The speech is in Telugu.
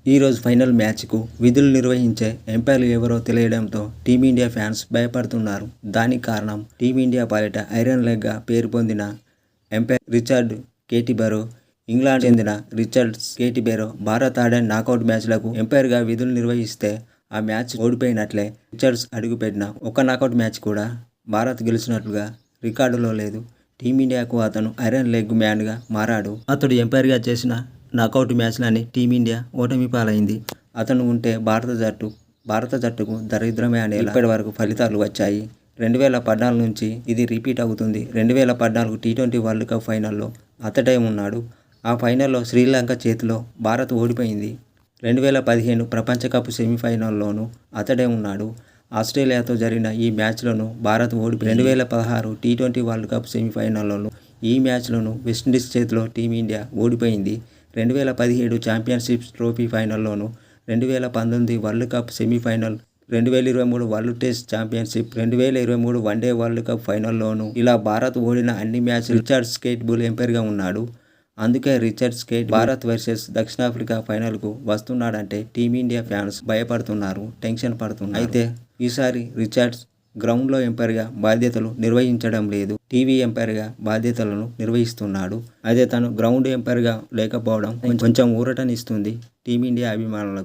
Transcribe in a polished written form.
ఈరోజు ఫైనల్ మ్యాచ్కు విధులు నిర్వహించే ఎంపైర్లు ఎవరో తెలియడంతో టీమిండియా ఫ్యాన్స్ భయపడుతున్నారు. దానికి కారణం టీమిండియా పాలిట ఐరన్ లెగ్గా పేరు పొందిన ఎంపైర్ రిచర్డ్ కేటిబరో. ఇంగ్లాండ్ చెందిన రిచర్డ్ కేటిబరో భారత్ ఆడే నాకౌట్ మ్యాచ్లకు ఎంపైర్గా విధులు నిర్వహిస్తే ఆ మ్యాచ్ ఓడిపోయినట్లే. రిచర్డ్స్ అడుగుపెట్టిన ఒక్క నాకౌట్ మ్యాచ్ కూడా భారత్ గెలిచినట్లుగా రికార్డులో లేదు. టీమిండియాకు అతను ఐరన్ లెగ్ మ్యాన్గా మారాడు. అతడు ఎంపైర్గా చేసిన నాకౌట్ మ్యాచ్లని టీమిండియా ఓటమి పాలైంది. అతను ఉంటే భారత జట్టుకు దరిద్రమే అనేలా ఇప్పటి వరకు ఫలితాలు వచ్చాయి. 2014 నుంచి ఇది రిపీట్ అవుతుంది. 2014 టీ20 వరల్డ్ కప్ ఫైనల్లో అతడే ఉన్నాడు. ఆ ఫైనల్లో శ్రీలంక చేతిలో భారత్ ఓడిపోయింది. 2015 ప్రపంచ కప్ సెమీఫైనల్లోనూ అతడే ఉన్నాడు. ఆస్ట్రేలియాతో జరిగిన ఈ మ్యాచ్లోనూ భారత్ ఓడిపోయింది. 2016 టీ20 వరల్డ్ కప్ సెమీఫైనల్లోనూ ఈ మ్యాచ్లోనూ వెస్టిండీస్ చేతిలో టీమిండియా ఓడిపోయింది. 2017 ఛాంపియన్షిప్ ట్రోఫీ ఫైనల్లోనూ, 2019 world cup semifinal, 2023 world test championship, 2023 one day world cup ఫైనల్లోనూ ఇలా భారత్ ఓడిన అన్ని మ్యాచ్ రిచర్డ్ స్కేట్బుల్ ఎంపైర్గా ఉన్నాడు. అందుకే రిచర్డ్ స్కేట్ భారత్ వర్సెస్ దక్షిణాఫ్రికా ఫైనల్కు వస్తున్నాడంటే టీమిండియా ఫ్యాన్స్ భయపడుతున్నారు, టెన్షన్ పడుతున్నారు. అయితే ఈసారి రిచర్డ్స్ గ్రౌండ్లో ఎంపైర్గా బాధ్యతలు నిర్వహించడం లేదు. టీవీ ఎంపైర్గా బాధ్యతలను నిర్వహిస్తున్నాడు. అయితే తను గ్రౌండ్ ఎంపైర్గా లేకపోవడం కొంచెం ఊరటనిస్తుంది టీమిండియా అభిమానులకు.